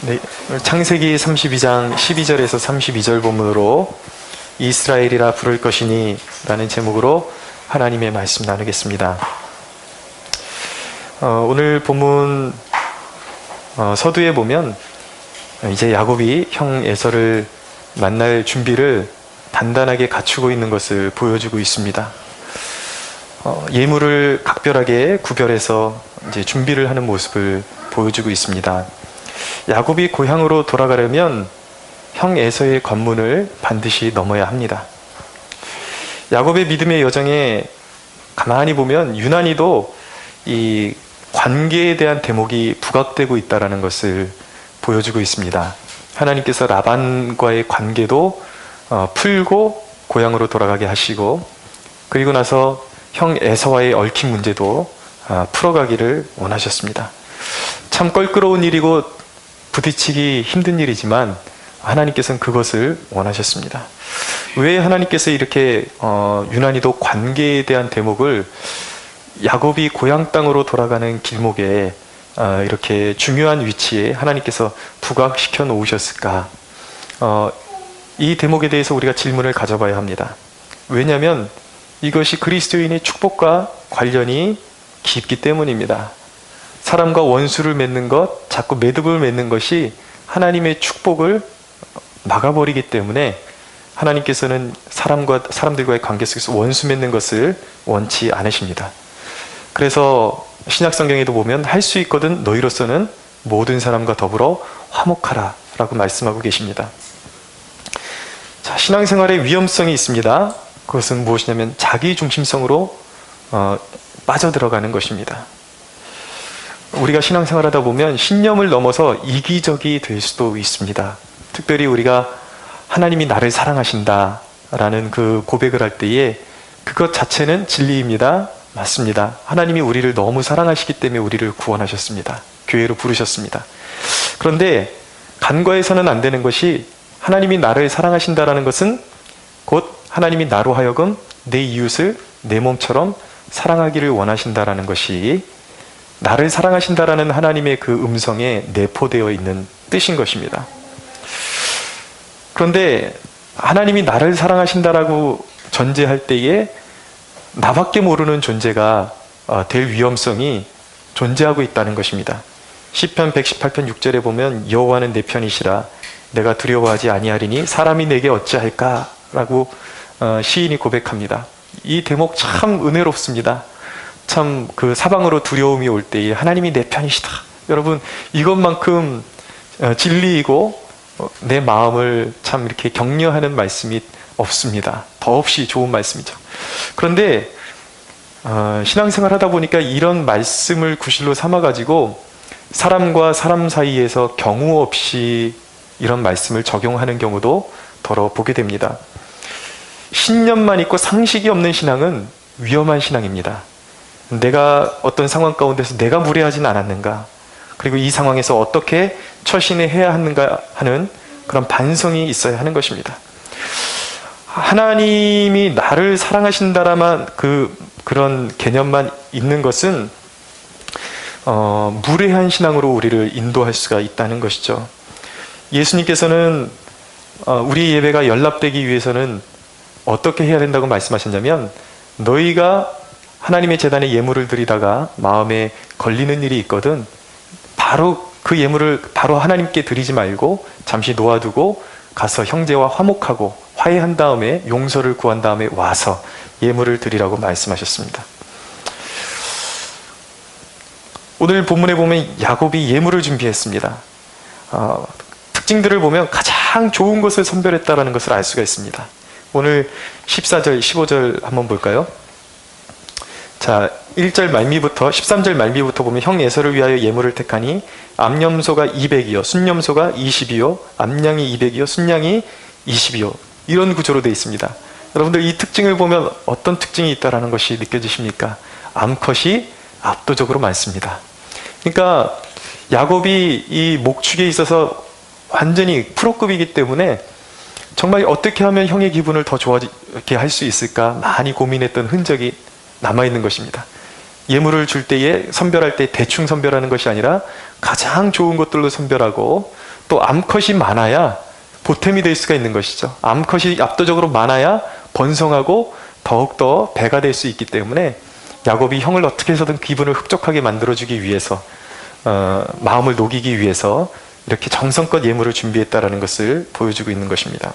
네, 창세기 32장 12절에서 32절 본문으로 이스라엘이라 부를 것이니 라는 제목으로 하나님의 말씀 나누겠습니다. 오늘 본문 서두에 보면 이제 야곱이 형 에서를 만날 준비를 단단하게 갖추고 있는 것을 보여주고 있습니다. 예물을 각별하게 구별해서 이제 준비를 하는 모습을 보여주고 있습니다. 야곱이 고향으로 돌아가려면 형 에서의 관문을 반드시 넘어야 합니다. 야곱의 믿음의 여정에 가만히 보면 유난히도 이 관계에 대한 대목이 부각되고 있다는 것을 보여주고 있습니다. 하나님께서 라반과의 관계도 풀고 고향으로 돌아가게 하시고, 그리고 나서 형 에서와의 얽힌 문제도 풀어가기를 원하셨습니다. 참 껄끄러운 일이고 부딪히기 힘든 일이지만 하나님께서는 그것을 원하셨습니다. 왜 하나님께서 이렇게 유난히도 관계에 대한 대목을 야곱이 고향 땅으로 돌아가는 길목에 이렇게 중요한 위치에 하나님께서 부각시켜 놓으셨을까? 이 대목에 대해서 우리가 질문을 가져봐야 합니다. 왜냐하면 이것이 그리스도인의 축복과 관련이 깊기 때문입니다. 사람과 원수를 맺는 것, 자꾸 매듭을 맺는 것이 하나님의 축복을 막아버리기 때문에 하나님께서는 사람들과의 관계 속에서 원수 맺는 것을 원치 않으십니다. 그래서 신약성경에도 보면 할 수 있거든 너희로서는 모든 사람과 더불어 화목하라 라고 말씀하고 계십니다. 자, 신앙생활의 위험성이 있습니다. 그것은 무엇이냐면 자기중심성으로 빠져들어가는 것입니다. 우리가 신앙생활하다 보면 신념을 넘어서 이기적이 될 수도 있습니다. 특별히 우리가 하나님이 나를 사랑하신다 라는 그 고백을 할 때에 그것 자체는 진리입니다. 맞습니다. 하나님이 우리를 너무 사랑하시기 때문에 우리를 구원하셨습니다. 교회로 부르셨습니다. 그런데 간과해서는 안 되는 것이, 하나님이 나를 사랑하신다라는 것은 곧 하나님이 나로 하여금 내 이웃을 내 몸처럼 사랑하기를 원하신다라는 것이 나를 사랑하신다라는 하나님의 그 음성에 내포되어 있는 뜻인 것입니다. 그런데 하나님이 나를 사랑하신다라고 전제할 때에 나밖에 모르는 존재가 될 위험성이 존재하고 있다는 것입니다. 시편 118편 6절에 보면 여호와는 내 편이시라 내가 두려워하지 아니하리니 사람이 내게 어찌할까? 라고 시인이 고백합니다. 이 대목 참 은혜롭습니다. 참 그 사방으로 두려움이 올 때에 하나님이 내 편이시다. 여러분, 이것만큼 진리이고 내 마음을 참 이렇게 격려하는 말씀이 없습니다. 더없이 좋은 말씀이죠. 그런데 신앙생활 하다 보니까 이런 말씀을 구실로 삼아가지고 사람과 사람 사이에서 경우 없이 이런 말씀을 적용하는 경우도 더러 보게 됩니다. 신념만 있고 상식이 없는 신앙은 위험한 신앙입니다. 내가 어떤 상황 가운데서 내가 무례하진 않았는가, 그리고 이 상황에서 어떻게 처신을 해야 하는가 하는 그런 반성이 있어야 하는 것입니다. 하나님이 나를 사랑하신다라만 그런 개념만 있는 것은 무례한 신앙으로 우리를 인도할 수가 있다는 것이죠. 예수님께서는 우리 예배가 연락되기 위해서는 어떻게 해야 된다고 말씀하셨냐면, 너희가 하나님의 제단에 예물을 드리다가 마음에 걸리는 일이 있거든 바로 그 예물을 바로 하나님께 드리지 말고 잠시 놓아두고 가서 형제와 화목하고 화해한 다음에 용서를 구한 다음에 와서 예물을 드리라고 말씀하셨습니다. 오늘 본문에 보면 야곱이 예물을 준비했습니다. 특징들을 보면 가장 좋은 것을 선별했다는 것을 알 수가 있습니다. 오늘 14절, 15절 한번 볼까요? 자, 1절 말미부터 13절 말미부터 보면 형 에서를 위하여 예물을 택하니 암염소가 200이요 순염소가 20이요 암양이 200이요 순양이 20이요, 이런 구조로 되어 있습니다. 여러분들 이 특징을 보면 어떤 특징이 있다는 것이 느껴지십니까? 암컷이 압도적으로 많습니다. 그러니까 야곱이 이 목축에 있어서 완전히 프로급이기 때문에 정말 어떻게 하면 형의 기분을 더 좋아지게 할 수 있을까 많이 고민했던 흔적이 남아있는 것입니다. 예물을 줄 때에 선별할 때 대충 선별하는 것이 아니라 가장 좋은 것들로 선별하고 또 암컷이 많아야 보탬이 될 수가 있는 것이죠. 암컷이 압도적으로 많아야 번성하고 더욱더 배가 될 수 있기 때문에 야곱이 형을 어떻게 해서든 기분을 흡족하게 만들어주기 위해서 마음을 녹이기 위해서 이렇게 정성껏 예물을 준비했다라는 것을 보여주고 있는 것입니다.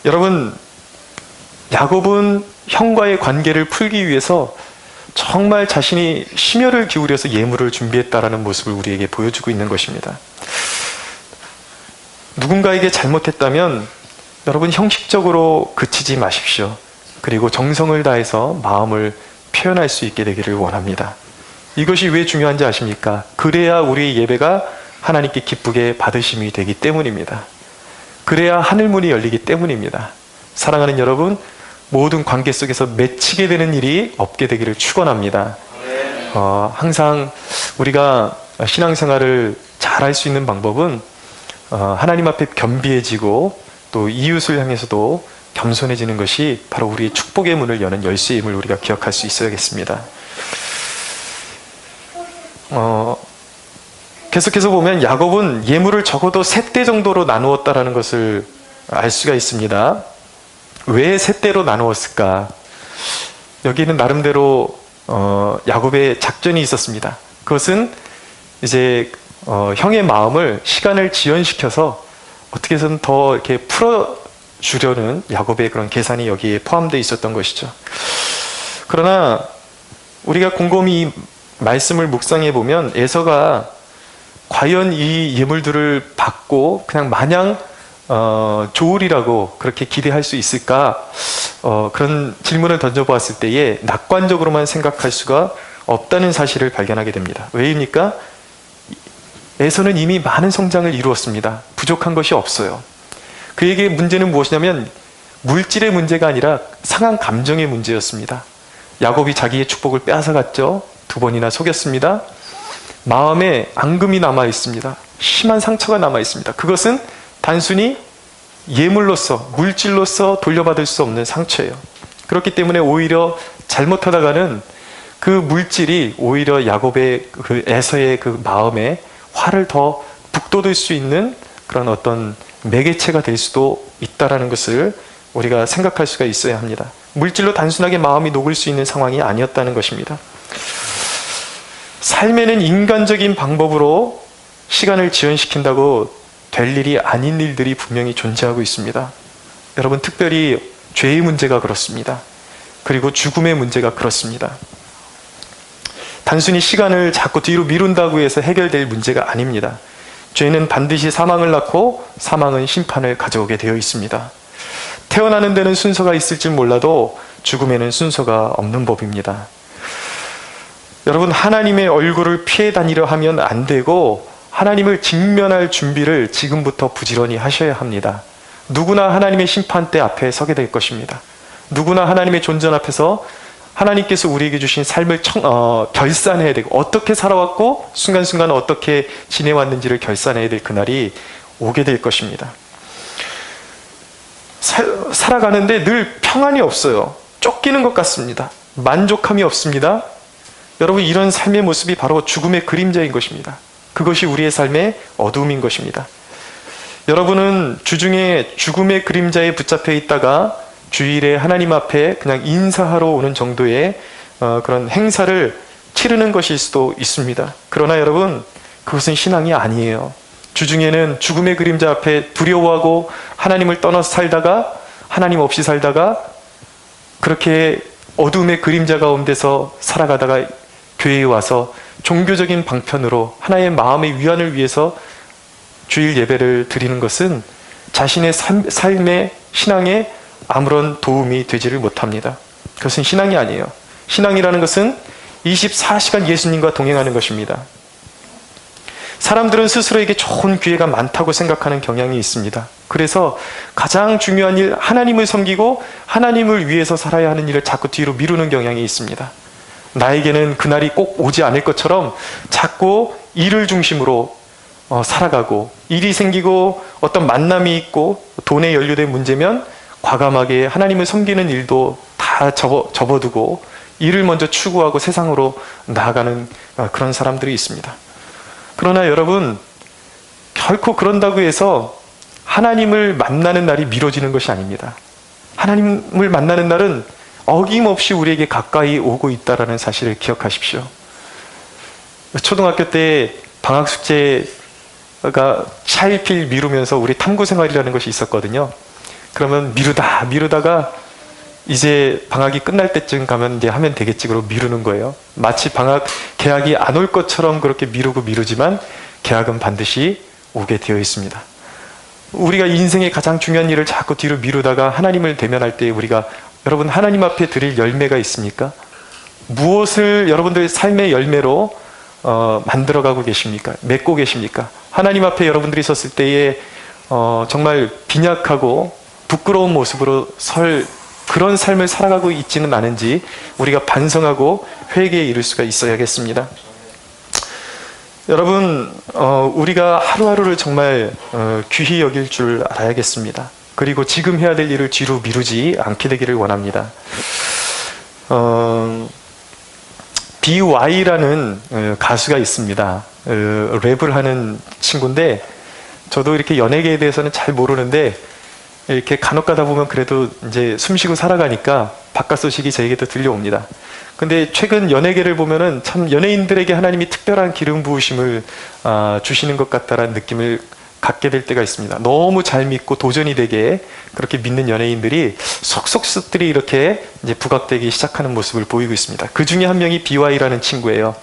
여러분, 야곱은 형과의 관계를 풀기 위해서 정말 자신이 심혈을 기울여서 예물을 준비했다라는 모습을 우리에게 보여주고 있는 것입니다. 누군가에게 잘못했다면 여러분 형식적으로 그치지 마십시오. 그리고 정성을 다해서 마음을 표현할 수 있게 되기를 원합니다. 이것이 왜 중요한지 아십니까? 그래야 우리의 예배가 하나님께 기쁘게 받으심이 되기 때문입니다. 그래야 하늘문이 열리기 때문입니다. 사랑하는 여러분, 모든 관계 속에서 맺히게 되는 일이 없게 되기를 축원합니다. 항상 우리가 신앙생활을 잘할 수 있는 방법은 하나님 앞에 겸비해지고 또 이웃을 향해서도 겸손해지는 것이 바로 우리의 축복의 문을 여는 열쇠임을 우리가 기억할 수 있어야겠습니다. 계속해서 보면 야곱은 예물을 적어도 3대 정도로 나누었다라는 것을 알 수가 있습니다. 왜 3대로 나누었을까? 여기는 나름대로 야곱의 작전이 있었습니다. 그것은 이제 형의 마음을 시간을 지연시켜서 어떻게 해서든 더 이렇게 풀어주려는 야곱의 그런 계산이 여기에 포함되어 있었던 것이죠. 그러나 우리가 곰곰이 말씀을 묵상해 보면 에서가 과연 이 예물들을 받고 그냥 마냥 좋으리라고 그렇게 기대할 수 있을까? 그런 질문을 던져보았을 때에 낙관적으로만 생각할 수가 없다는 사실을 발견하게 됩니다. 왜입니까? 에서는 이미 많은 성장을 이루었습니다. 부족한 것이 없어요. 그에게 문제는 무엇이냐면 물질의 문제가 아니라 상한 감정의 문제였습니다. 야곱이 자기의 축복을 빼앗아갔죠. 2번이나 속였습니다. 마음에 앙금이 남아 있습니다. 심한 상처가 남아 있습니다. 그것은 단순히 예물로서, 물질로서 돌려받을 수 없는 상처예요. 그렇기 때문에 오히려 잘못하다가는 그 물질이 오히려 야곱의 그 에서의 그 마음에 화를 더 북돋을 수 있는 그런 어떤 매개체가 될 수도 있다라는 것을 우리가 생각할 수가 있어야 합니다. 물질로 단순하게 마음이 녹을 수 있는 상황이 아니었다는 것입니다. 삶에는 인간적인 방법으로 시간을 지연시킨다고 될 일이 아닌 일들이 분명히 존재하고 있습니다. 여러분, 특별히 죄의 문제가 그렇습니다. 그리고 죽음의 문제가 그렇습니다. 단순히 시간을 자꾸 뒤로 미룬다고 해서 해결될 문제가 아닙니다. 죄는 반드시 사망을 낳고 사망은 심판을 가져오게 되어 있습니다. 태어나는 데는 순서가 있을지 몰라도 죽음에는 순서가 없는 법입니다. 여러분, 하나님의 얼굴을 피해 다니려 하면 안 되고 하나님을 직면할 준비를 지금부터 부지런히 하셔야 합니다. 누구나 하나님의 심판대 앞에 서게 될 것입니다. 누구나 하나님의 존전 앞에서 하나님께서 우리에게 주신 삶을 결산해야 되고 어떻게 살아왔고 순간순간 어떻게 지내왔는지를 결산해야 될 그날이 오게 될 것입니다. 살아가는데 늘 평안이 없어요. 쫓기는 것 같습니다. 만족함이 없습니다. 여러분, 이런 삶의 모습이 바로 죽음의 그림자인 것입니다. 그것이 우리의 삶의 어두움인 것입니다. 여러분은 주중에 죽음의 그림자에 붙잡혀 있다가 주일에 하나님 앞에 그냥 인사하러 오는 정도의 그런 행사를 치르는 것일 수도 있습니다. 그러나 여러분, 그것은 신앙이 아니에요. 주중에는 죽음의 그림자 앞에 두려워하고 하나님을 떠나서 살다가 하나님 없이 살다가 그렇게 어둠의 그림자 가운데서 살아가다가 교회에 와서 종교적인 방편으로 하나의 마음의 위안을 위해서 주일 예배를 드리는 것은 자신의 삶의 신앙에 아무런 도움이 되지를 못합니다. 그것은 신앙이 아니에요. 신앙이라는 것은 24시간 예수님과 동행하는 것입니다. 사람들은 스스로에게 좋은 기회가 많다고 생각하는 경향이 있습니다. 그래서 가장 중요한 일, 하나님을 섬기고 하나님을 위해서 살아야 하는 일을 자꾸 뒤로 미루는 경향이 있습니다. 나에게는 그날이 꼭 오지 않을 것처럼 자꾸 일을 중심으로 살아가고, 일이 생기고 어떤 만남이 있고 돈에 연루된 문제면 과감하게 하나님을 섬기는 일도 다 접어두고 일을 먼저 추구하고 세상으로 나아가는 그런 사람들이 있습니다. 그러나 여러분, 결코 그런다고 해서 하나님을 만나는 날이 미뤄지는 것이 아닙니다. 하나님을 만나는 날은 어김없이 우리에게 가까이 오고 있다는 사실을 기억하십시오. 초등학교 때 방학 숙제가 차일피일 미루면서 우리 탐구 생활이라는 것이 있었거든요. 그러면 미루다가 이제 방학이 끝날 때쯤 가면 이제 하면 되겠지 그러고 미루는 거예요. 마치 개학이 안 올 것처럼 그렇게 미루지만 개학은 반드시 오게 되어 있습니다. 우리가 인생의 가장 중요한 일을 자꾸 뒤로 미루다가 하나님을 대면할 때 우리가, 여러분, 하나님 앞에 드릴 열매가 있습니까? 무엇을 여러분들의 삶의 열매로 만들어가고 계십니까? 맺고 계십니까? 하나님 앞에 여러분들이 섰을 때에 정말 빈약하고 부끄러운 모습으로 그런 삶을 살아가고 있지는 않은지 우리가 반성하고 회개에 이를 수가 있어야겠습니다. 여러분, 우리가 하루하루를 정말 귀히 여길 줄 알아야겠습니다. 그리고 지금 해야 될 일을 뒤로 미루지 않게 되기를 원합니다. BY라는 가수가 있습니다. 랩을 하는 친구인데, 저도 이렇게 연예계에 대해서는 잘 모르는데 이렇게 간혹 가다 보면 그래도 이제 숨쉬고 살아가니까 바깥 소식이 저에게도 들려옵니다. 근데 최근 연예계를 보면은 참 연예인들에게 하나님이 특별한 기름 부으심을 주시는 것 같다라는 느낌을 갖게 될 때가 있습니다. 너무 잘 믿고 도전이 되게 그렇게 믿는 연예인들이 속속들이 이렇게 이제 부각되기 시작하는 모습을 보이고 있습니다. 그 중에 한 명이 BY라는 친구예요.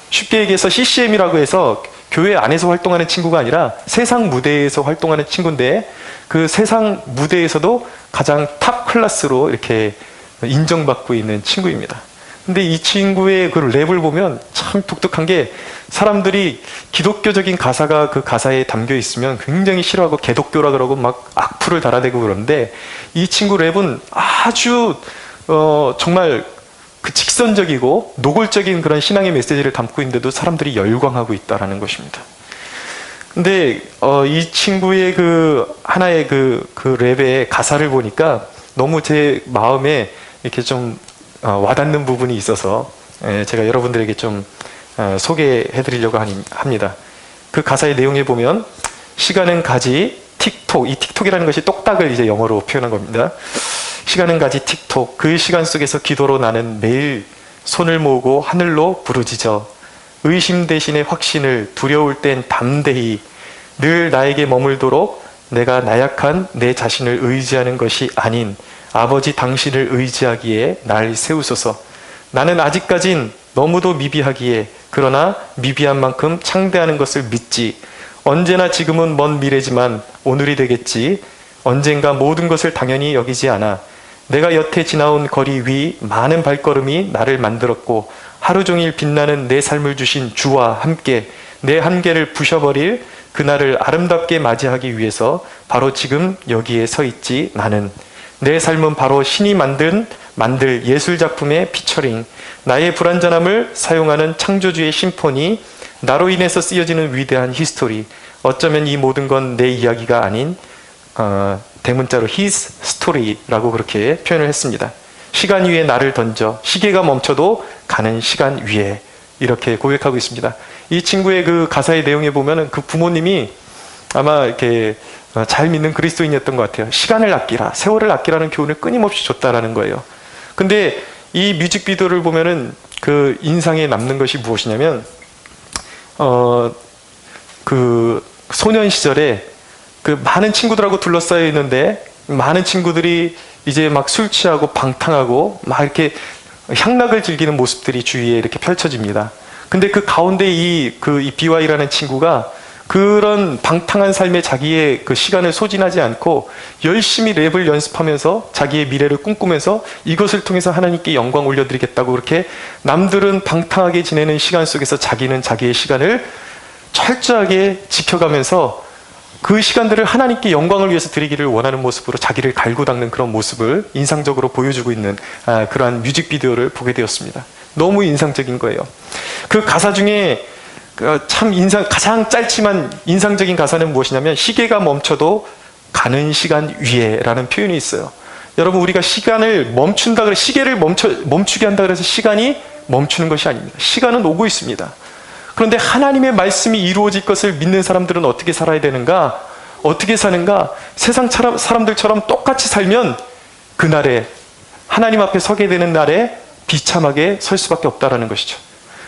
쉽게 얘기해서 CCM이라고 해서 교회 안에서 활동하는 친구가 아니라 세상 무대에서 활동하는 친구인데, 그 세상 무대에서도 가장 탑 클래스로 이렇게 인정받고 있는 친구입니다. 근데 이 친구의 그 랩을 보면 참 독특한 게, 사람들이 기독교적인 가사가 그 가사에 담겨 있으면 굉장히 싫어하고 개독교라 그러고 막 악플을 달아대고 그러는데, 이 친구 랩은 아주 정말 그 직선적이고 노골적인 그런 신앙의 메시지를 담고 있는데도 사람들이 열광하고 있다라는 것입니다. 근데 이 친구의 그 하나의 그 랩의 가사를 보니까 너무 제 마음에 이렇게 좀 와닿는 부분이 있어서 제가 여러분들에게 좀 소개해 드리려고 합니다. 그 가사의 내용에 보면, 시간은 가지 틱톡, 이 틱톡이라는 것이 똑딱을 이제 영어로 표현한 겁니다. 시간은 가지 틱톡, 그 시간 속에서 기도로 나는 매일 손을 모으고 하늘로 부르짖어. 의심 대신에 확신을, 두려울 땐 담대히 늘 나에게 머물도록 내가 나약한 내 자신을 의지하는 것이 아닌 아버지 당신을 의지하기에 날 세우소서. 나는 아직까진 너무도 미비하기에, 그러나 미비한 만큼 창대하는 것을 믿지. 언제나 지금은 먼 미래지만 오늘이 되겠지. 언젠가 모든 것을 당연히 여기지 않아. 내가 여태 지나온 거리 위 많은 발걸음이 나를 만들었고, 하루 종일 빛나는 내 삶을 주신 주와 함께 내 한계를 부셔버릴 그날을 아름답게 맞이하기 위해서 바로 지금 여기에 서 있지. 나는 내 삶은 바로 신이 만들 예술작품의 피처링, 나의 불완전함을 사용하는 창조주의 심포니, 나로 인해서 쓰여지는 위대한 히스토리. 어쩌면 이 모든 건 내 이야기가 아닌 대문자로 his story라고 그렇게 표현을 했습니다. 시간 위에 나를 던져 시계가 멈춰도 가는 시간 위에, 이렇게 고백하고 있습니다. 이 친구의 그 가사의 내용에 보면은 그 부모님이 아마 이렇게 잘 믿는 그리스도인이었던 것 같아요. 시간을 아끼라, 세월을 아끼라는 교훈을 끊임없이 줬다라는 거예요. 근데 이 뮤직비디오를 보면은 그 인상에 남는 것이 무엇이냐면, 그 소년 시절에 그 많은 친구들하고 둘러싸여 있는데, 많은 친구들이 이제 막 술 취하고 방탕하고 막 이렇게 향락을 즐기는 모습들이 주위에 이렇게 펼쳐집니다. 근데 그 가운데 이 BY라는 친구가 그런 방탕한 삶에 자기의 그 시간을 소진하지 않고 열심히 랩을 연습하면서 자기의 미래를 꿈꾸면서 이것을 통해서 하나님께 영광 올려드리겠다고, 그렇게 남들은 방탕하게 지내는 시간 속에서 자기는 자기의 시간을 철저하게 지켜가면서 그 시간들을 하나님께 영광을 위해서 드리기를 원하는 모습으로 자기를 갈고 닦는 그런 모습을 인상적으로 보여주고 있는 그러한 뮤직비디오를 보게 되었습니다. 너무 인상적인 거예요. 그 가사 중에 참 가장 짧지만 인상적인 가사는 무엇이냐면, 시계가 멈춰도 가는 시간 위에 라는 표현이 있어요. 여러분, 우리가 시간을 멈춘다 그래, 시계를 멈추게 한다 그래서 시간이 멈추는 것이 아닙니다. 시간은 오고 있습니다. 그런데 하나님의 말씀이 이루어질 것을 믿는 사람들은 어떻게 살아야 되는가? 어떻게 사는가? 세상 사람들처럼 똑같이 살면 그날에, 하나님 앞에 서게 되는 날에 비참하게 설 수밖에 없다라는 것이죠.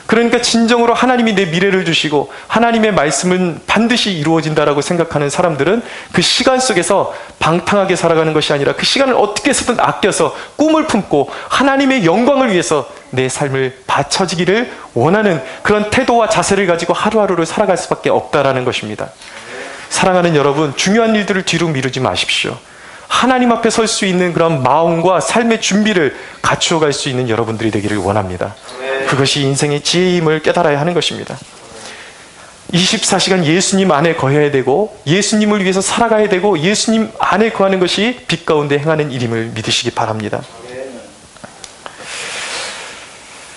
그러니까 진정으로 하나님이 내 미래를 주시고 하나님의 말씀은 반드시 이루어진다라고 생각하는 사람들은 그 시간 속에서 방탕하게 살아가는 것이 아니라 그 시간을 어떻게 해서든 아껴서 꿈을 품고 하나님의 영광을 위해서 내 삶을 바쳐지기를 원하는 그런 태도와 자세를 가지고 하루하루를 살아갈 수밖에 없다라는 것입니다. 사랑하는 여러분, 중요한 일들을 뒤로 미루지 마십시오. 하나님 앞에 설 수 있는 그런 마음과 삶의 준비를 갖추어 갈 수 있는 여러분들이 되기를 원합니다. 그것이 인생의 지혜임을 깨달아야 하는 것입니다. 24시간 예수님 안에 거해야 되고 예수님을 위해서 살아가야 되고 예수님 안에 거하는 것이 빛 가운데 행하는 일임을 믿으시기 바랍니다.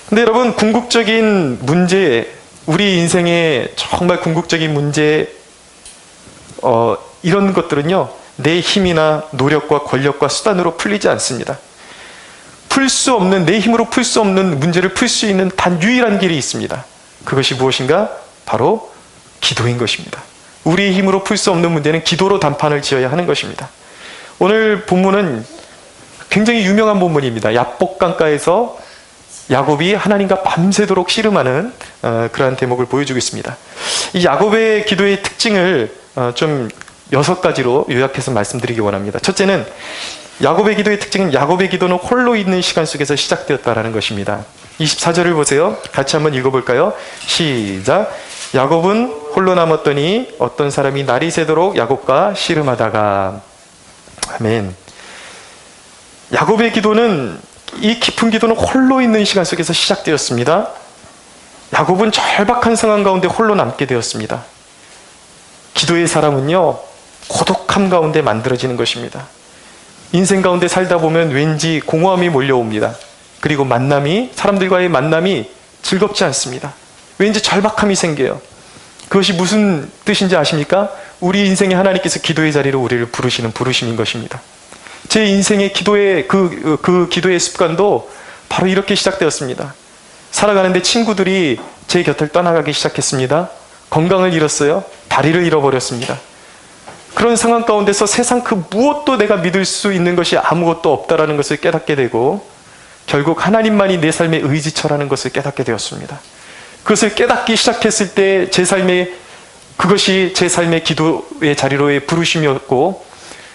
근데 여러분, 궁극적인 문제, 우리 인생의 정말 궁극적인 문제, 이런 것들은요, 내 힘이나 노력과 권력과 수단으로 풀리지 않습니다. 풀 수 없는, 내 힘으로 풀 수 없는 문제를 풀 수 있는 단 유일한 길이 있습니다. 그것이 무엇인가? 바로 기도인 것입니다. 우리의 힘으로 풀 수 없는 문제는 기도로 단판을 지어야 하는 것입니다. 오늘 본문은 굉장히 유명한 본문입니다. 야복강가에서 야곱이 하나님과 밤새도록 씨름하는 그러한 대목을 보여주고 있습니다. 이 야곱의 기도의 특징을 좀 6가지로 요약해서 말씀드리기 원합니다. 첫째는, 야곱의 기도의 특징은 야곱의 기도는 홀로 있는 시간 속에서 시작되었다라는 것입니다. 24절을 보세요. 같이 한번 읽어볼까요? 시작. 야곱은 홀로 남았더니 어떤 사람이 날이 새도록 야곱과 씨름하다가. 아멘. 야곱의 기도는, 이 깊은 기도는 홀로 있는 시간 속에서 시작되었습니다. 야곱은 절박한 상황 가운데 홀로 남게 되었습니다. 기도의 사람은요, 고독함 가운데 만들어지는 것입니다. 인생 가운데 살다 보면 왠지 공허함이 몰려옵니다. 그리고 사람들과의 만남이 즐겁지 않습니다. 왠지 절박함이 생겨요. 그것이 무슨 뜻인지 아십니까? 우리 인생에 하나님께서 기도의 자리로 우리를 부르시는 부르심인 것입니다. 제 인생의 기도의 그 기도의 습관도 바로 이렇게 시작되었습니다. 살아가는데 친구들이 제 곁을 떠나가기 시작했습니다. 건강을 잃었어요. 다리를 잃어버렸습니다. 그런 상황 가운데서 세상 그 무엇도 내가 믿을 수 있는 것이 아무것도 없다라는 것을 깨닫게 되고 결국 하나님만이 내 삶의 의지처라는 것을 깨닫게 되었습니다. 그것을 깨닫기 시작했을 때 그것이 제 삶의 기도의 자리로의 부르심이었고,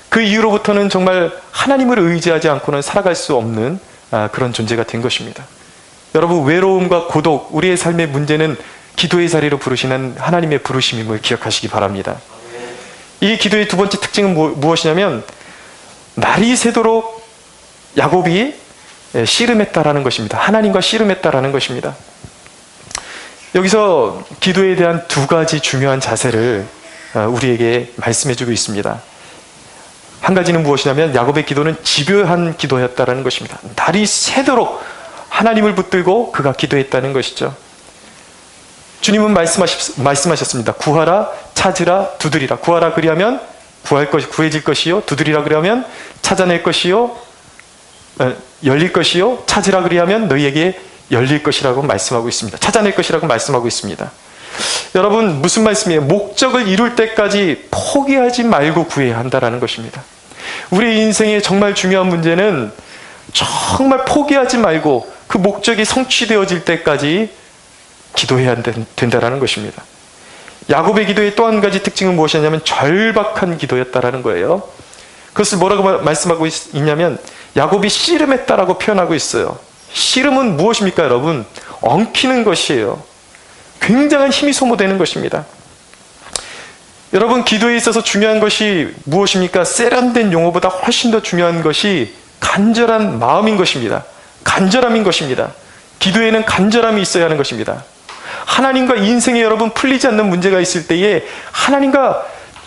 그 이후로부터는 정말 하나님을 의지하지 않고는 살아갈 수 없는 그런 존재가 된 것입니다. 여러분, 외로움과 고독, 우리의 삶의 문제는 기도의 자리로 부르시는 하나님의 부르심임을 기억하시기 바랍니다. 이 기도의 두 번째 특징은 무엇이냐면, 날이 새도록 야곱이 씨름했다라는 것입니다. 하나님과 씨름했다라는 것입니다. 여기서 기도에 대한 2가지 중요한 자세를 우리에게 말씀해주고 있습니다. 한 가지는 무엇이냐면, 야곱의 기도는 집요한 기도였다라는 것입니다. 날이 새도록 하나님을 붙들고 그가 기도했다는 것이죠. 주님은 말씀하셨습니다. 구하라, 찾으라, 두드리라. 구하라 그리하면 구해질 것이요. 두드리라 그리하면 찾아낼 것이요. 열릴 것이요. 찾으라 그리하면 너희에게 열릴 것이라고 말씀하고 있습니다. 찾아낼 것이라고 말씀하고 있습니다. 여러분, 무슨 말씀이에요? 목적을 이룰 때까지 포기하지 말고 구해야 한다는 것입니다. 우리 인생의 정말 중요한 문제는 정말 포기하지 말고 그 목적이 성취되어질 때까지 기도해야 된다는 것입니다. 야곱의 기도의 또 한 가지 특징은 무엇이냐면 절박한 기도였다라는 거예요. 그것을 뭐라고 말씀하고 있냐면, 야곱이 씨름했다라고 표현하고 있어요. 씨름은 무엇입니까, 여러분? 엉키는 것이에요. 굉장한 힘이 소모되는 것입니다. 여러분, 기도에 있어서 중요한 것이 무엇입니까? 세련된 용어보다 훨씬 더 중요한 것이 간절한 마음인 것입니다. 간절함인 것입니다. 기도에는 간절함이 있어야 하는 것입니다. 하나님과 인생에 여러분 풀리지 않는 문제가 있을 때에 하나님과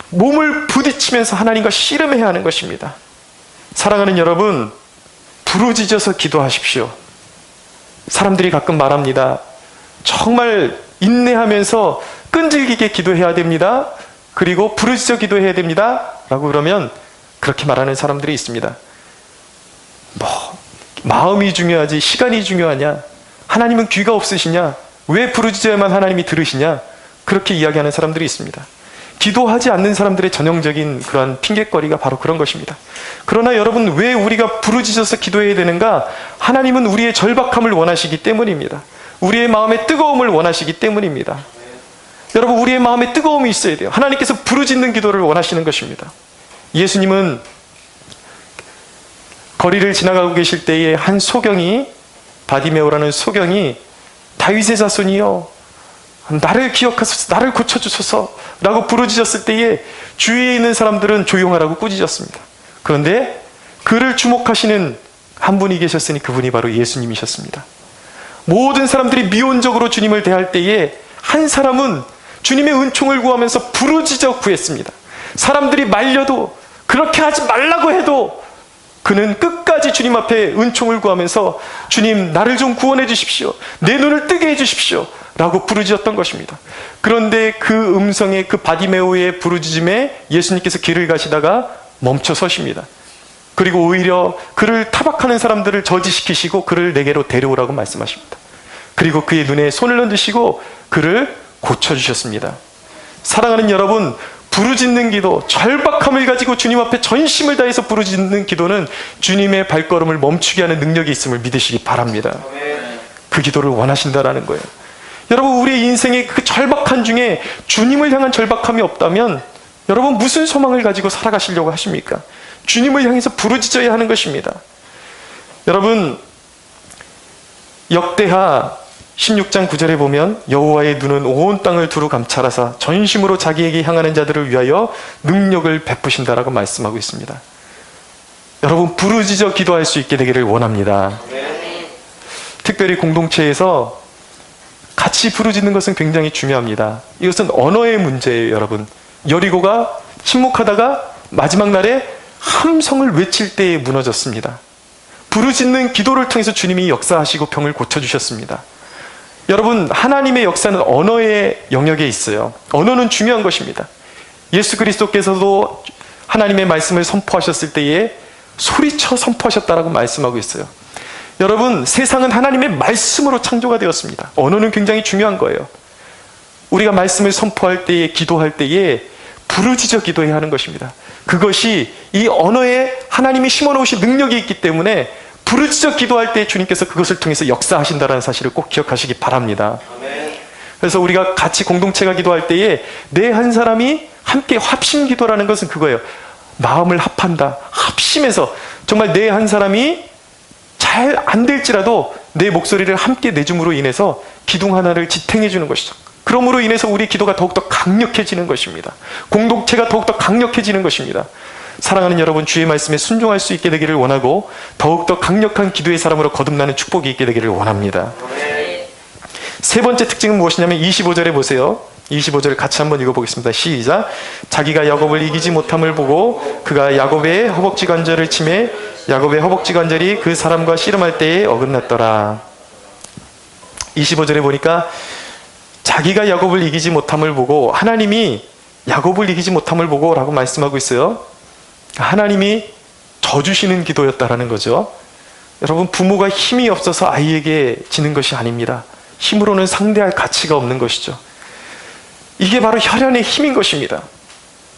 몸을 부딪히면서 하나님과 씨름해야 하는 것입니다. 사랑하는 여러분, 부르짖어서 기도하십시오. 사람들이 가끔 말합니다. 정말 인내하면서 끈질기게 기도해야 됩니다. 그리고 부르짖어 기도해야 됩니다. 라고 그러면 그렇게 말하는 사람들이 있습니다. 마음이 중요하지 시간이 중요하냐? 하나님은 귀가 없으시냐? 왜 부르짖어야만 하나님이 들으시냐? 그렇게 이야기하는 사람들이 있습니다. 기도하지 않는 사람들의 전형적인 그러한 핑곗거리가 바로 그런 것입니다. 그러나 여러분, 왜 우리가 부르짖어서 기도해야 되는가? 하나님은 우리의 절박함을 원하시기 때문입니다. 우리의 마음의 뜨거움을 원하시기 때문입니다. 여러분, 우리의 마음에 뜨거움이 있어야 돼요. 하나님께서 부르짖는 기도를 원하시는 것입니다. 예수님은 거리를 지나가고 계실 때에 한 소경이, 바디메오라는 소경이, 다윗의 자손이여 나를 기억하소서, 나를 고쳐주소서 라고 부르짖었을 때에 주위에 있는 사람들은 조용하라고 꾸짖었습니다. 그런데 그를 주목하시는 한 분이 계셨으니 그분이 바로 예수님이셨습니다. 모든 사람들이 미온적으로 주님을 대할 때에 한 사람은 주님의 은총을 구하면서 부르짖어 구했습니다. 사람들이 말려도, 그렇게 하지 말라고 해도 그는 끝까지 주님 앞에 은총을 구하면서 주님, 나를 좀 구원해 주십시오, 내 눈을 뜨게 해 주십시오 라고 부르짖었던 것입니다. 그런데 그 음성에, 그 바디메오의 부르짖음에 예수님께서 길을 가시다가 멈춰 서십니다. 그리고 오히려 그를 타박하는 사람들을 저지시키시고 그를 내게로 데려오라고 말씀하십니다. 그리고 그의 눈에 손을 얹으시고 그를 고쳐주셨습니다. 사랑하는 여러분, 부르짖는 기도, 절박함을 가지고 주님 앞에 전심을 다해서 부르짖는 기도는 주님의 발걸음을 멈추게 하는 능력이 있음을 믿으시기 바랍니다. 그 기도를 원하신다라는 거예요. 여러분, 우리의 인생의 그 절박한 중에 주님을 향한 절박함이 없다면 여러분, 무슨 소망을 가지고 살아가시려고 하십니까? 주님을 향해서 부르짖어야 하는 것입니다. 여러분, 역대하 16장 9절에 보면 여호와의 눈은 온 땅을 두루 감찰하사 전심으로 자기에게 향하는 자들을 위하여 능력을 베푸신다라고 말씀하고 있습니다. 여러분, 부르짖어 기도할 수 있게 되기를 원합니다. 특별히 공동체에서 같이 부르짖는 것은 굉장히 중요합니다. 이것은 언어의 문제예요. 여러분, 여리고가 침묵하다가 마지막 날에 함성을 외칠 때에 무너졌습니다. 부르짖는 기도를 통해서 주님이 역사하시고 병을 고쳐주셨습니다. 여러분, 하나님의 역사는 언어의 영역에 있어요. 언어는 중요한 것입니다. 예수 그리스도께서도 하나님의 말씀을 선포하셨을 때에 소리쳐 선포하셨다라고 말씀하고 있어요. 여러분, 세상은 하나님의 말씀으로 창조가 되었습니다. 언어는 굉장히 중요한 거예요. 우리가 말씀을 선포할 때에, 기도할 때에 부르짖어 기도해야 하는 것입니다. 그것이 이 언어에 하나님이 심어놓으신 능력이 있기 때문에 부르짖어 기도할 때 주님께서 그것을 통해서 역사하신다는 사실을 꼭 기억하시기 바랍니다. 그래서 우리가 같이 공동체가 기도할 때에 내 한 사람이 함께 합심 기도라는 것은 그거예요. 마음을 합한다. 합심해서 정말 내 한 사람이 잘 안 될지라도 내 목소리를 함께 내줌으로 인해서 기둥 하나를 지탱해 주는 것이죠. 그러므로 인해서 우리 기도가 더욱더 강력해지는 것입니다. 공동체가 더욱더 강력해지는 것입니다. 사랑하는 여러분, 주의 말씀에 순종할 수 있게 되기를 원하고 더욱더 강력한 기도의 사람으로 거듭나는 축복이 있게 되기를 원합니다. 세 번째 특징은 무엇이냐면 25절에 보세요. 25절을 같이 한번 읽어보겠습니다. 시작. 자기가 야곱을 이기지 못함을 보고 그가 야곱의 허벅지 관절을 치매 야곱의 허벅지 관절이 그 사람과 씨름할 때에 어긋났더라. 25절에 보니까 자기가 야곱을 이기지 못함을 보고, 하나님이 야곱을 이기지 못함을 보고 라고 말씀하고 있어요. 하나님이 져주시는 기도였다라는 거죠. 여러분, 부모가 힘이 없어서 아이에게 지는 것이 아닙니다. 힘으로는 상대할 가치가 없는 것이죠. 이게 바로 혈연의 힘인 것입니다.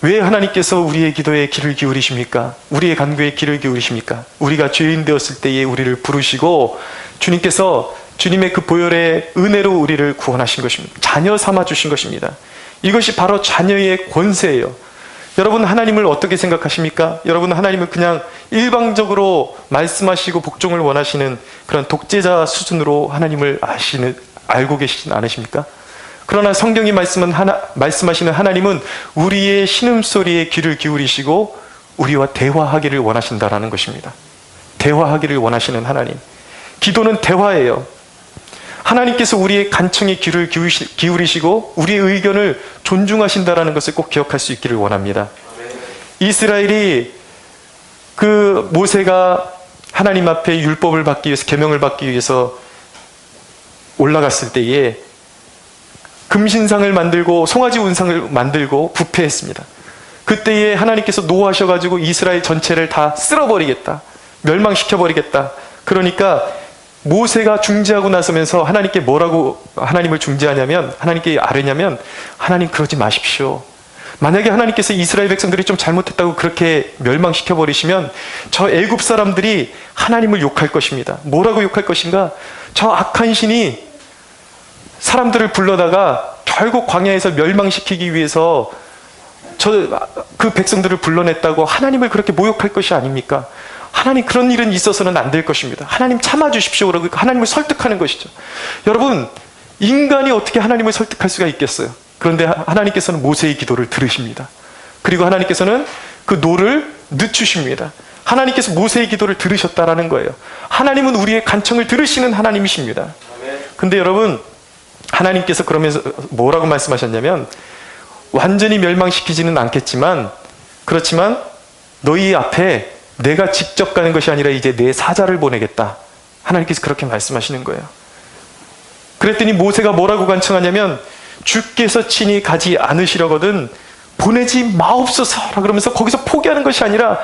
왜 하나님께서 우리의 기도에 귀를 기울이십니까? 우리의 간구에 귀를 기울이십니까? 우리가 죄인 되었을 때에 우리를 부르시고 주님께서 주님의 그 보혈의 은혜로 우리를 구원하신 것입니다. 자녀 삼아 주신 것입니다. 이것이 바로 자녀의 권세예요. 여러분, 하나님을 어떻게 생각하십니까? 여러분, 하나님을 그냥 일방적으로 말씀하시고 복종을 원하시는 그런 독재자 수준으로 하나님을 알고 계시진 않으십니까? 그러나 성경이 말씀하시는 하나님은 우리의 신음소리에 귀를 기울이시고 우리와 대화하기를 원하신다라는 것입니다. 대화하기를 원하시는 하나님. 기도는 대화예요. 하나님께서 우리의 간청에 귀를 기울이시고 우리의 의견을 존중하신다라는 것을 꼭 기억할 수 있기를 원합니다. 이스라엘이 그 모세가 하나님 앞에 율법을 받기 위해서, 계명을 받기 위해서 올라갔을 때에 금신상을 만들고 송아지 운상을 만들고 부패했습니다. 그때에 하나님께서 노하셔가지고 이스라엘 전체를 다 쓸어버리겠다. 멸망시켜버리겠다. 그러니까 모세가 중재하고 나서면서 하나님께 뭐라고 하나님을 중재하냐면, 하나님께 아뢰냐면, 하나님 그러지 마십시오. 만약에 하나님께서 이스라엘 백성들이 좀 잘못했다고 그렇게 멸망시켜버리시면 저 애굽 사람들이 하나님을 욕할 것입니다. 뭐라고 욕할 것인가? 저 악한 신이 사람들을 불러다가 결국 광야에서 멸망시키기 위해서 그 백성들을 불러냈다고 하나님을 그렇게 모욕할 것이 아닙니까? 하나님 그런 일은 있어서는 안 될 것입니다. 하나님 참아주십시오. 라고 하나님을 설득하는 것이죠. 여러분, 인간이 어떻게 하나님을 설득할 수가 있겠어요? 그런데 하나님께서는 모세의 기도를 들으십니다. 그리고 하나님께서는 그 노를 늦추십니다. 하나님께서 모세의 기도를 들으셨다라는 거예요. 하나님은 우리의 간청을 들으시는 하나님이십니다. 근데 여러분, 하나님께서 그러면서 뭐라고 말씀하셨냐면, 완전히 멸망시키지는 않겠지만, 그렇지만 너희 앞에 내가 직접 가는 것이 아니라 이제 내 사자를 보내겠다. 하나님께서 그렇게 말씀하시는 거예요. 그랬더니 모세가 뭐라고 간청하냐면, 주께서 친히 가지 않으시려거든 보내지 마옵소서 그러면서 거기서 포기하는 것이 아니라,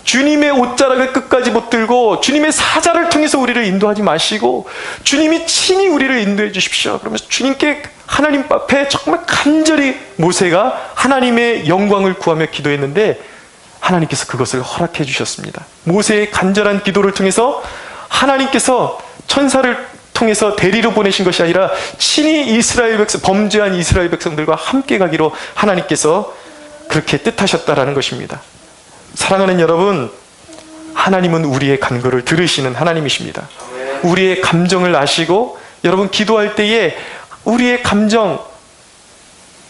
주님의 옷자락을 끝까지 붙들고 주님의 사자를 통해서 우리를 인도하지 마시고 주님이 친히 우리를 인도해 주십시오. 그러면서 주님께 하나님 앞에 정말 간절히 모세가 하나님의 영광을 구하며 기도했는데, 하나님께서 그것을 허락해 주셨습니다. 모세의 간절한 기도를 통해서 하나님께서 천사를 통해서 대리로 보내신 것이 아니라 친히 이스라엘 백성, 범죄한 이스라엘 백성들과 함께 가기로 하나님께서 그렇게 뜻하셨다라는 것입니다. 사랑하는 여러분, 하나님은 우리의 간구를 들으시는 하나님이십니다. 우리의 감정을 아시고, 여러분 기도할 때에 우리의 감정,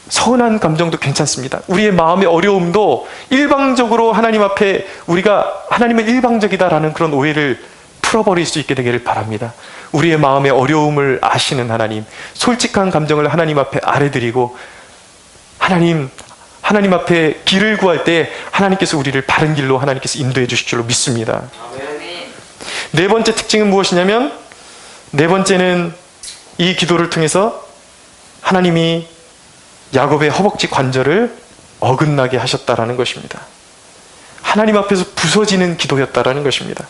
서운한 감정도 괜찮습니다. 우리의 마음의 어려움도 일방적으로 하나님 앞에 우리가 하나님은 일방적이다라는 그런 오해를 풀어버릴 수 있게 되기를 바랍니다. 우리의 마음의 어려움을 아시는 하나님, 솔직한 감정을 하나님 앞에 아뢰드리고 하나님 앞에 길을 구할 때 하나님께서 우리를 바른 길로 하나님께서 인도해 주실 줄로 믿습니다. 네 번째 특징은 무엇이냐면, 네 번째는 이 기도를 통해서 하나님이 야곱의 허벅지 관절을 어긋나게 하셨다라는 것입니다. 하나님 앞에서 부서지는 기도였다라는 것입니다.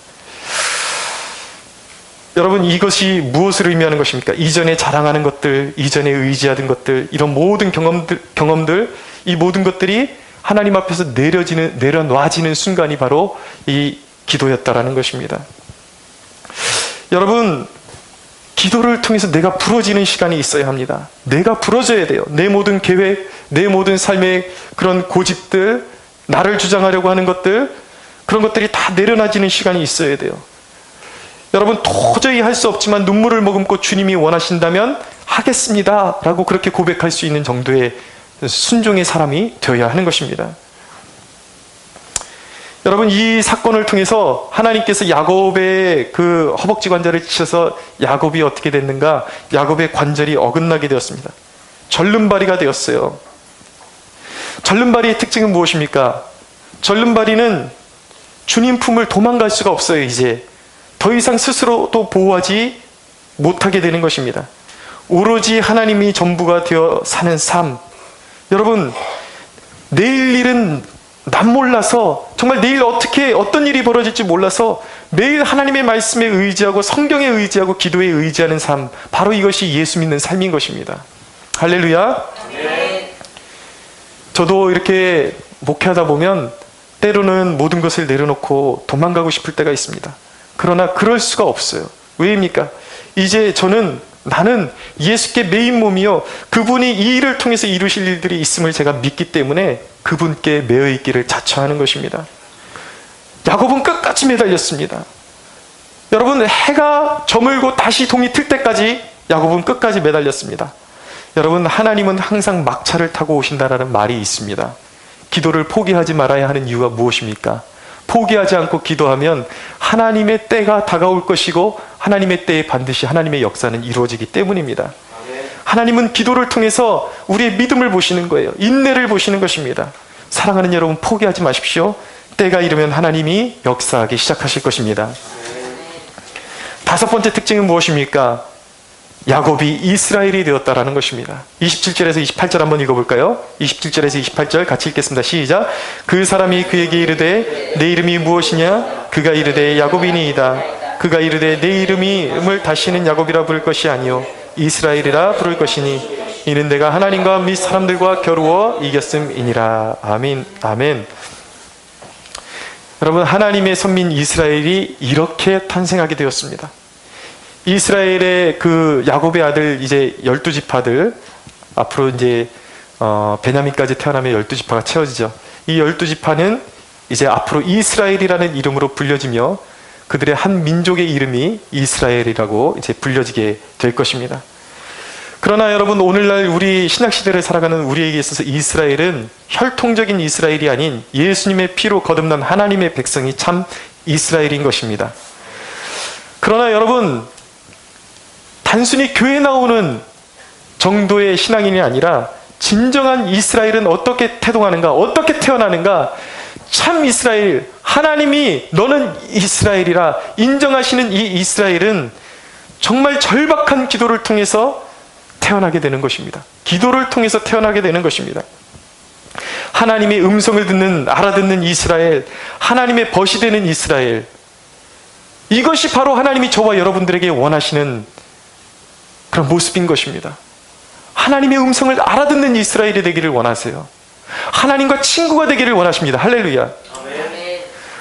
여러분, 이것이 무엇을 의미하는 것입니까? 이전에 자랑하는 것들, 이전에 의지하던 것들, 이런 모든 경험들, 이 모든 것들이 하나님 앞에서 내려놔지는 순간이 바로 이 기도였다라는 것입니다. 여러분, 기도를 통해서 내가 부러지는 시간이 있어야 합니다. 내가 부러져야 돼요. 내 모든 계획, 내 모든 삶의 그런 고집들, 나를 주장하려고 하는 것들, 그런 것들이 다 내려놔지는 시간이 있어야 돼요. 여러분, 도저히 할 수 없지만 눈물을 머금고 주님이 원하신다면 하겠습니다 라고 그렇게 고백할 수 있는 정도의 순종의 사람이 되어야 하는 것입니다. 여러분, 이 사건을 통해서 하나님께서 야곱의 그 허벅지 관절을 치셔서 야곱이 어떻게 됐는가? 야곱의 관절이 어긋나게 되었습니다. 절름발이가 되었어요. 절름발이의 특징은 무엇입니까? 절름발이는 주님 품을 도망갈 수가 없어요. 이제 더 이상 스스로도 보호하지 못하게 되는 것입니다. 오로지 하나님이 전부가 되어 사는 삶. 여러분, 내일 일은 난 몰라서, 정말 내일 어떤 일이 벌어질지 몰라서 매일 하나님의 말씀에 의지하고 성경에 의지하고 기도에 의지하는 삶, 바로 이것이 예수 믿는 삶인 것입니다. 할렐루야. 네. 저도 이렇게 목회하다 보면 때로는 모든 것을 내려놓고 도망가고 싶을 때가 있습니다. 그러나 그럴 수가 없어요. 왜입니까? 이제 나는 예수께 메인 몸이요, 그분이 이 일을 통해서 이루실 일들이 있음을 제가 믿기 때문에 그분께 매여 있기를 자처하는 것입니다. 야곱은 끝까지 매달렸습니다. 여러분, 해가 저물고 다시 동이 틀 때까지 야곱은 끝까지 매달렸습니다. 여러분, 하나님은 항상 막차를 타고 오신다라는 말이 있습니다. 기도를 포기하지 말아야 하는 이유가 무엇입니까? 포기하지 않고 기도하면 하나님의 때가 다가올 것이고 하나님의 때에 반드시 하나님의 역사는 이루어지기 때문입니다. 하나님은 기도를 통해서 우리의 믿음을 보시는 거예요. 인내를 보시는 것입니다. 사랑하는 여러분, 포기하지 마십시오. 때가 이르면 하나님이 역사하기 시작하실 것입니다. 다섯 번째 특징은 무엇입니까? 야곱이 이스라엘이 되었다라는 것입니다. 27절에서 28절 한번 읽어볼까요? 27절에서 28절 같이 읽겠습니다. 시작. 그 사람이 그에게 이르되 내 이름이 무엇이냐? 그가 이르되 야곱이니이다. 그가 이르되 내 이름을 다시는 야곱이라 부를 것이 아니요 이스라엘이라 부를 것이니 이는 내가 하나님과 및 사람들과 겨루어 이겼음이니라. 아멘. 아멘. 여러분, 하나님의 선민 이스라엘이 이렇게 탄생하게 되었습니다. 이스라엘의 그 야곱의 아들 이제 12지파들, 앞으로 이제 베냐민까지 태어나면 12지파가 채워지죠. 이 12지파는 이제 앞으로 이스라엘이라는 이름으로 불려지며 그들의 한 민족의 이름이 이스라엘이라고 이제 불려지게 될 것입니다. 그러나 여러분, 오늘날 우리 신약시대를 살아가는 우리에게 있어서 이스라엘은 혈통적인 이스라엘이 아닌 예수님의 피로 거듭난 하나님의 백성이 참 이스라엘인 것입니다. 그러나 여러분, 단순히 교회 나오는 정도의 신앙인이 아니라 진정한 이스라엘은 어떻게 태동하는가, 어떻게 태어나는가, 참 이스라엘, 하나님이 너는 이스라엘이라 인정하시는 이 이스라엘은 정말 절박한 기도를 통해서 태어나게 되는 것입니다. 기도를 통해서 태어나게 되는 것입니다. 하나님의 음성을 알아듣는 이스라엘, 하나님의 벗이 되는 이스라엘, 이것이 바로 하나님이 저와 여러분들에게 원하시는 그런 모습인 것입니다. 하나님의 음성을 알아듣는 이스라엘이 되기를 원하세요. 하나님과 친구가 되기를 원하십니다. 할렐루야. 아멘.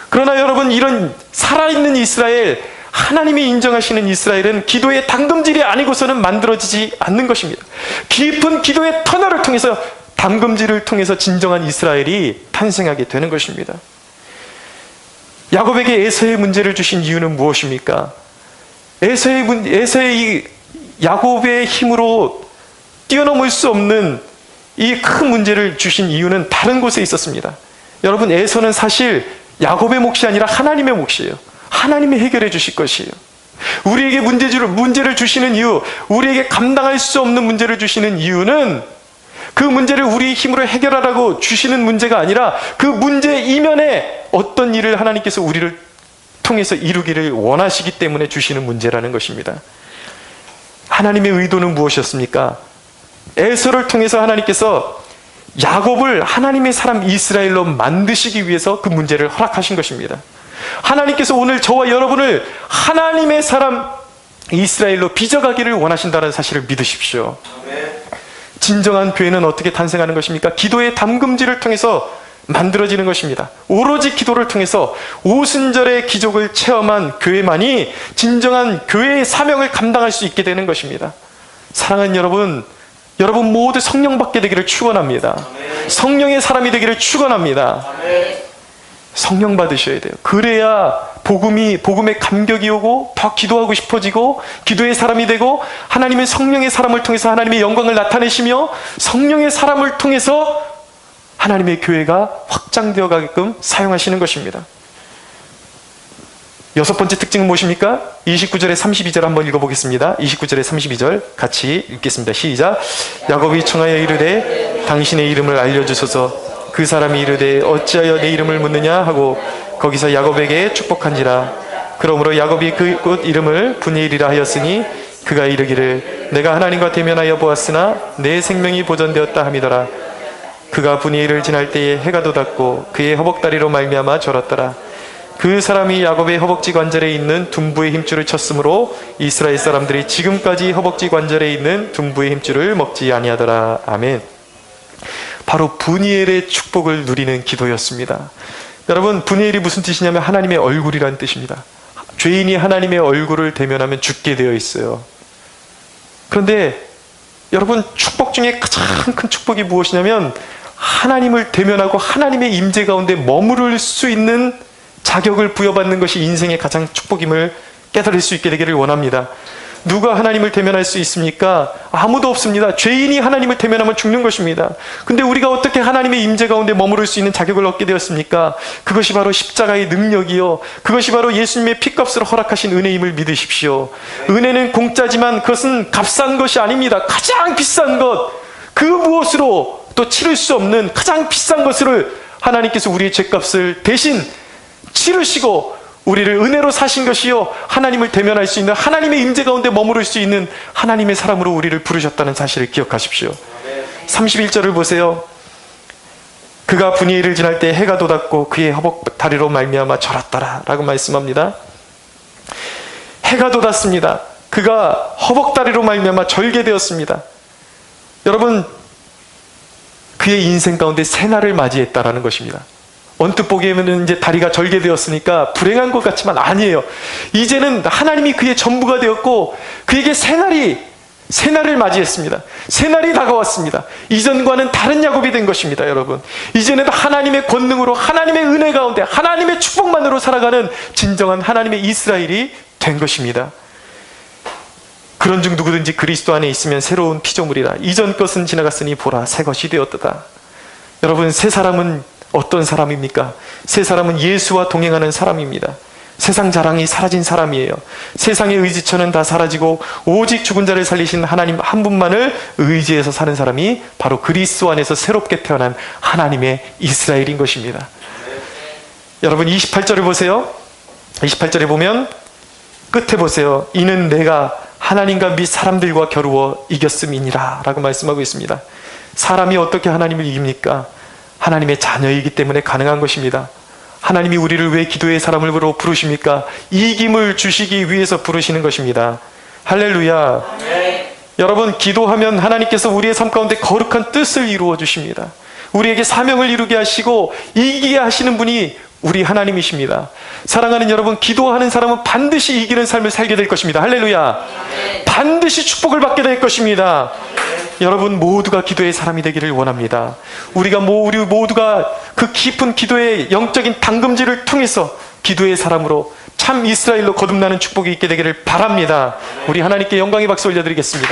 그러나 여러분, 이런 살아있는 이스라엘, 하나님이 인정하시는 이스라엘은 기도의 담금질이 아니고서는 만들어지지 않는 것입니다. 깊은 기도의 터널을 통해서, 담금질을 통해서 진정한 이스라엘이 탄생하게 되는 것입니다. 야곱에게 에서의 문제를 주신 이유는 무엇입니까? 에서의 이 야곱의 힘으로 뛰어넘을 수 없는 이 큰 문제를 주신 이유는 다른 곳에 있었습니다. 여러분, 에서는 사실 야곱의 몫이 아니라 하나님의 몫이에요. 하나님이 해결해 주실 것이에요. 우리에게 문제를 주시는 이유, 우리에게 감당할 수 없는 문제를 주시는 이유는 그 문제를 우리 힘으로 해결하라고 주시는 문제가 아니라 그 문제 이면에 어떤 일을 하나님께서 우리를 통해서 이루기를 원하시기 때문에 주시는 문제라는 것입니다. 하나님의 의도는 무엇이었습니까? 에서를 통해서 하나님께서 야곱을 하나님의 사람 이스라엘로 만드시기 위해서 그 문제를 허락하신 것입니다. 하나님께서 오늘 저와 여러분을 하나님의 사람 이스라엘로 빚어가기를 원하신다는 사실을 믿으십시오. 진정한 교회는 어떻게 탄생하는 것입니까? 기도의 담금질을 통해서 만들어지는 것입니다. 오로지 기도를 통해서 오순절의 기적을 체험한 교회만이 진정한 교회의 사명을 감당할 수 있게 되는 것입니다. 사랑하는 여러분, 여러분 모두 성령 받게 되기를 축원합니다. 성령의 사람이 되기를 축원합니다. 성령 받으셔야 돼요. 그래야 복음에 감격이 오고 더 기도하고 싶어지고 기도의 사람이 되고 하나님의 성령의 사람을 통해서 하나님의 영광을 나타내시며 성령의 사람을 통해서 하나님의 교회가 확장되어 가게끔 사용하시는 것입니다. 여섯 번째 특징은 무엇입니까? 29절에 32절 한번 읽어보겠습니다. 29절에 32절 같이 읽겠습니다. 시작. 야곱이 청하여 이르되 당신의 이름을 알려주소서. 그 사람이 이르되 어찌하여 내 이름을 묻느냐 하고 거기서 야곱에게 축복한지라. 그러므로 야곱이 그 곳 이름을 브니엘이라 하였으니 그가 이르기를 내가 하나님과 대면하여 보았으나 내 생명이 보존되었다 함이더라. 그가 브니엘을 지날 때에 해가 돋았고 그의 허벅다리로 말미암아 절었더라. 그 사람이 야곱의 허벅지 관절에 있는 둔부의 힘줄을 쳤으므로 이스라엘 사람들이 지금까지 허벅지 관절에 있는 둔부의 힘줄을 먹지 아니하더라. 아멘. 바로 브니엘의 축복을 누리는 기도였습니다. 여러분, 브니엘이 무슨 뜻이냐면 하나님의 얼굴이라는 뜻입니다. 죄인이 하나님의 얼굴을 대면하면 죽게 되어 있어요. 그런데 여러분, 축복 중에 가장 큰 축복이 무엇이냐면 하나님을 대면하고 하나님의 임재 가운데 머무를 수 있는 자격을 부여받는 것이 인생의 가장 축복임을 깨달을 수 있게 되기를 원합니다. 누가 하나님을 대면할 수 있습니까? 아무도 없습니다. 죄인이 하나님을 대면하면 죽는 것입니다. 근데 우리가 어떻게 하나님의 임재 가운데 머무를 수 있는 자격을 얻게 되었습니까? 그것이 바로 십자가의 능력이요, 그것이 바로 예수님의 피값으로 허락하신 은혜임을 믿으십시오. 은혜는 공짜지만 그것은 값싼 것이 아닙니다. 가장 비싼 것, 그 무엇으로 또 치를 수 없는 가장 비싼 것을 하나님께서 우리의 죄값을 대신 치르시고 우리를 은혜로 사신 것이요 하나님을 대면할 수 있는, 하나님의 임재 가운데 머무를 수 있는 하나님의 사람으로 우리를 부르셨다는 사실을 기억하십시오. 31절을 보세요. 그가 분이엘을 지날 때 해가 돋았고 그의 허벅 다리로 말미암아 절았더라 라고 말씀합니다. 해가 돋았습니다. 그가 허벅 다리로 말미암아 절게 되었습니다. 여러분, 그의 인생 가운데 새날을 맞이했다라는 것입니다. 언뜻 보기에는 이제 다리가 절게 되었으니까 불행한 것 같지만 아니에요. 이제는 하나님이 그의 전부가 되었고 그에게 새날을 맞이했습니다. 새날이 다가왔습니다. 이전과는 다른 야곱이 된 것입니다. 여러분, 이제는 하나님의 권능으로, 하나님의 은혜 가운데, 하나님의 축복만으로 살아가는 진정한 하나님의 이스라엘이 된 것입니다. 그런즉 누구든지 그리스도 안에 있으면 새로운 피조물이라. 이전 것은 지나갔으니 보라 새 것이 되었도다. 여러분, 새 사람은 어떤 사람입니까? 새 사람은 예수와 동행하는 사람입니다. 세상 자랑이 사라진 사람이에요. 세상의 의지처는 다 사라지고 오직 죽은 자를 살리신 하나님 한 분만을 의지해서 사는 사람이 바로 그리스도 안에서 새롭게 태어난 하나님의 이스라엘인 것입니다. 여러분, 28절을 보세요. 28절에 보면 끝에 보세요. 이는 내가 하나님과 및 사람들과 겨루어 이겼음이니라 라고 말씀하고 있습니다. 사람이 어떻게 하나님을 이깁니까? 하나님의 자녀이기 때문에 가능한 것입니다. 하나님이 우리를 왜 기도의 사람으로 부르십니까? 이김을 주시기 위해서 부르시는 것입니다. 할렐루야. 네. 여러분, 기도하면 하나님께서 우리의 삶 가운데 거룩한 뜻을 이루어 주십니다. 우리에게 사명을 이루게 하시고 이기게 하시는 분이 우리 하나님이십니다. 사랑하는 여러분, 기도하는 사람은 반드시 이기는 삶을 살게 될 것입니다. 할렐루야. 네. 반드시 축복을 받게 될 것입니다. 여러분 모두가 기도의 사람이 되기를 원합니다. 우리 모두가 그 깊은 기도의 영적인 담금질을 통해서 기도의 사람으로 참 이스라엘로 거듭나는 축복이 있게 되기를 바랍니다. 우리 하나님께 영광의 박수 올려드리겠습니다.